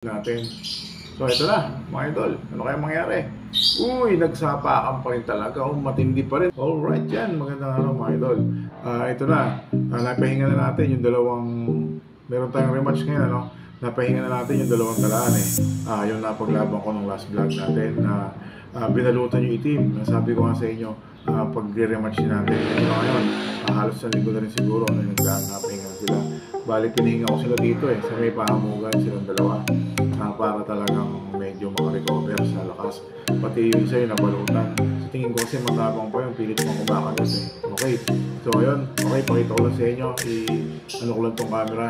natin. So ito na, mga idol. Ano kaya mangyari? Uy, nagsapakan pa rin talaga. Matindi pa rin. Alright yan, magandang araw mga idol. Ito na, napahinga na natin yung dalawang, meron tayong rematch ngayon, ano? Napahinga na natin yung dalawang talaan eh. Yung napaglaban ko ng last vlog natin na binalutan yung itim. Sabi ko nga sa inyo, pag re-rematch natin. Ito ngayon, halos sa linggo na rin siguro na napahinga sila. Bali, pinahinga ko sila dito eh. Sa may pahamugan silang dalawa. Para talagang medyo makarecover sa lakas. Pati yung isa yung nabalutan. Sa tingin ko kasi matapang pa yung pilit mo kumakagat eh. Okay. So ayun, okay, pakita ko lang sa inyo. Ano ko lang tong camera.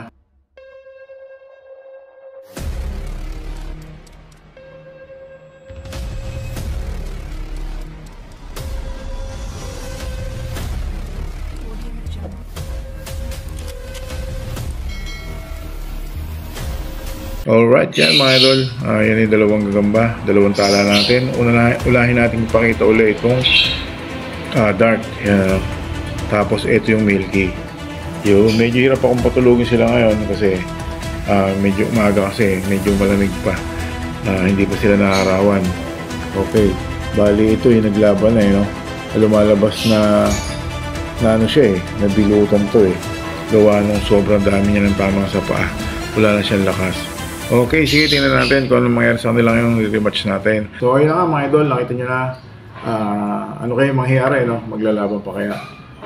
Alright, yan mga idol. Yan yung dalawang gagamba, dalawang tala natin. Ulahin natin ipakita ulit itong dark. Yan. Tapos ito yung milky. Yung medyo hirap akong patulugin sila ngayon kasi medyo umaga kasi, medyo malamig pa. Hindi pa sila nakarawan. Okay. Bali ito yung naglaban na no? Lumalabas na ano siya eh, nabilutan to eh. Gawa nung sobrang dami niya ng tamang sa paa. Wala na siyang lakas. Okay, sige, tingnan natin kung anong mangyari sa kanila yung rematch natin. So ayun na nga mga idol, nakita nyo na ano kayo mangyayari, no? Maglalaban pa kaya.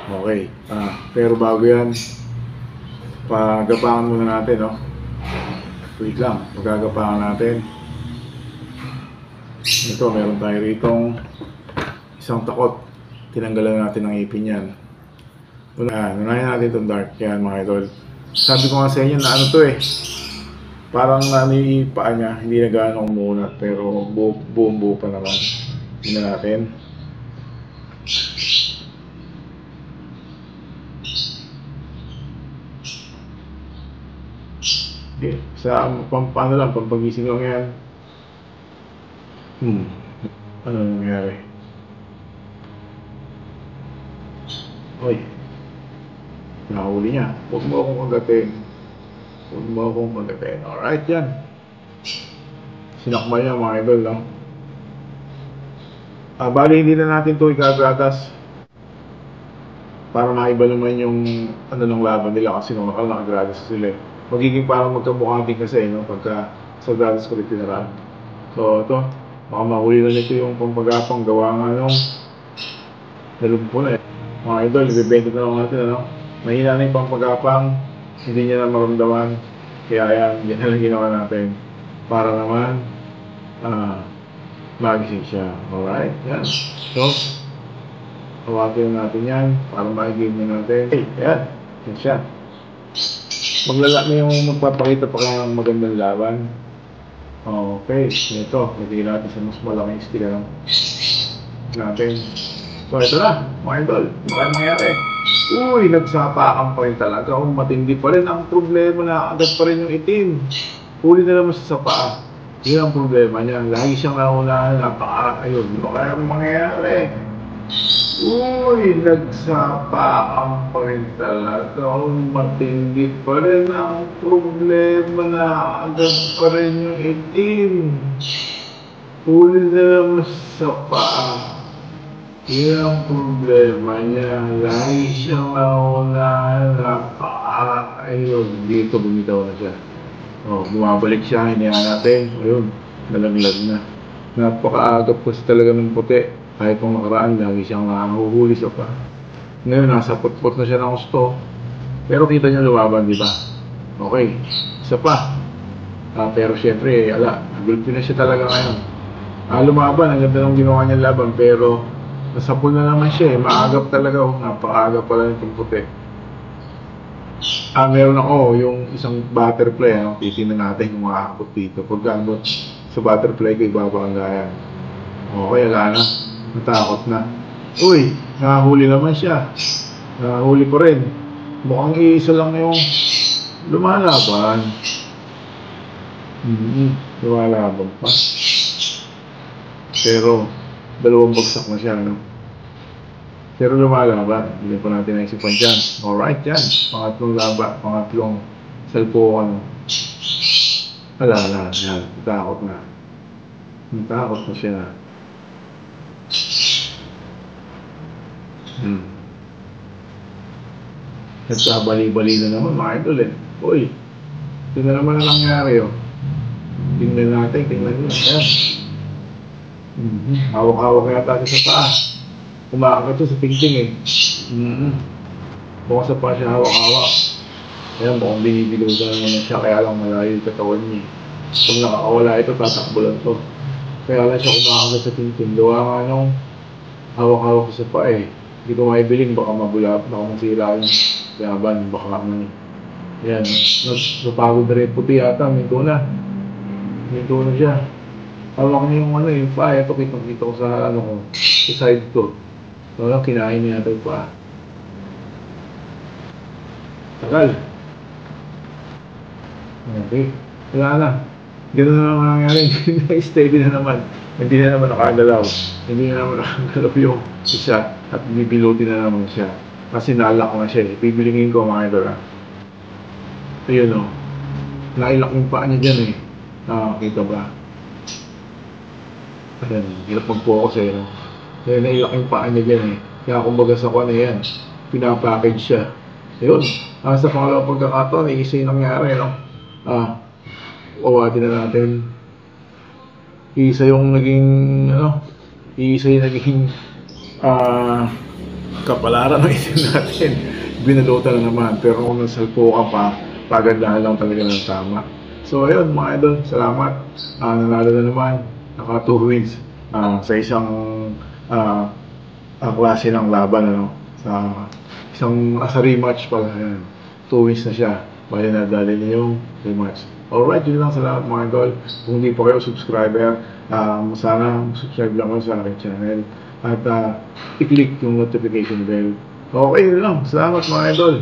Okay, pero bago yan, pagapangan muna natin, no? Wait lang, magagapangan natin. Ito, meron tayo ritong isang takot. Tinanggalan natin ng ipin yan. Unahin natin itong dark yan mga idol. Sabi ko nga sa inyo na ano to eh, parang yung paa niya, hindi na gaano umunat, pero buong-buo pa naman. Tingnan natin. Okay. Sa paano lang, pampagising lang yan. Ano nangyari? Hoy, nahuli niya. Huwag mo akong kagatin. Huwag mo akong magatin. Alright yan. Sinakma niya mga idol lang. Bali hindi na natin ito ikagatas. Para maiba naman yung ano ng laban nila kasi nung nakagradas sila. Magiging parang magkamukhang din kasi no, pagka sa gradas ko rin tinaraan. So ito, baka mahuli na nito yung pampagapang gawa nga nung nalumpo na eh. Mga idol, ibibenta na lang natin ano. Mahina na yung pampagapang. Hindi niya na maramdaman. Kaya yan na lang ginawa natin. Para naman, magising siya. Alright, yan. So, hawakin natin yan. Para makigame na natin. Hey, yan. Yan siya. May yung magpapakita pa kaya ng magandang laban. Okay, ito. Lagay natin sa mas malaking stick natin. So, ito na, mga idol. Bakit mangyari? Uy, nagsapakan pa rin talaga. Matindi pa rin. Ang problema na agad pa rin yung itim. Huli na naman sa paa. Yun ang problema niya. Lagi siyang naunahan. Ayun, ano kaya mangyayari? Uy, nagsapakan pa rin talaga. Matindi pa rin. Ang problema na agad pa rin yung itim. Huli na naman sa paa. Yun ang problema niya. Lagi siyang naunahan na ayun, dito bumitaw na siya. Bumabalik siya, hinihan natin. Ayun, nalaglag na. Napakaagap kasi talaga ng puti. Kahit kung nakaraan, lagi siyang nahuhuli sa pa. Ngayon, nasa putput na siya ng gusto. Pero kita niya lumaban, di ba? Okay, isa pa. Pero syempre, gulpi na siya talaga ngayon. Lumaban, ang ganda ng ginawa niya laban, pero nasapul na naman siya eh. Maagap talaga. Napakaagap pala nitong puti. Meron ako yung isang butterfly. Titingnan natin kung makakapot dito. Pagkambot sa butterfly ko, ibaba ang gaya. Okay, wala na. Natakot na. Uy, nakahuli naman siya. Nakahuli pa rin. Mukhang iisa lang yung lumalaban. Lumalaban pa. Pero dalawang bagsak na siya, no? Pero lumalaban, hindi pa natin naisipan dyan. Alright yan, pangatlong salpukan. Wala na, yan. Takot na. Takot na siya. Nagbabali-bali na naman mga idol eh. Uy, ito na naman ang nangyari oh. Tingnan natin, tingnan nyo. Ayan. Hawak-hawak yata siya sa paa. Kumakagat siya sa tingting eh. Bukas sa paa siya hawak-hawak. Ayan, mukhang binibilugan naman siya, kaya lang malayo yung katawan niya. Kung nakakawala ito, tatakbo lang to. Kaya lang siya kumakagat sa tingting. Gawa nga nung hawak-hawak sa paa eh. Hindi ko maibiling, baka mabula, baka masira yung laban, baka ano. Ayan, napagod na rin puti yata, minto na siya. Hawak niya yung ano, yung paa. Ito, kitang-kita ko sa ano ko, sa side ko. So lang, kinain niya ito yung paa. Tagal. Okay. Wala na. Gano'n na lang nangyari. Steady na naman. Hindi na naman nakagalaw. Hindi na naman nakagalaw yung isa. At bibilutin na naman siya. Kasi nalak na siya eh. Bibilingin ko mga idol ah. Ayun o. Nailak yung paa niya dyan eh. Nakakita ba? Ayan. Hirap mag-focus eh. No? Kaya nailak yung paa niya dyan eh. Kaya kumbaga sa kwan eh yan. Pinapackage siya. Ayun. Sa pangalawang pagkakataon, isa yung nangyari, no? Uwatin na natin. Isa yung naging, isa yung naging, kapalaran ng isin natin. Binalutan na naman. Pero kung nasalpo ka pa, pagandahan lang talaga ng tama. So, ayun, mga idol, salamat. Nanalo na naman. Naka 2 wins sa isang klase ng laban, ano? Sa rematch pala. Ayan. 2 wins na siya. Bali na dali niya yung rematch. Alright, yun lang. Salamat mga idol. Kung hindi pa kayo subscriber, sana subscribe lang kayo sa aking channel. At i-click yung notification bell. Okay, yun lang. Salamat mga idol.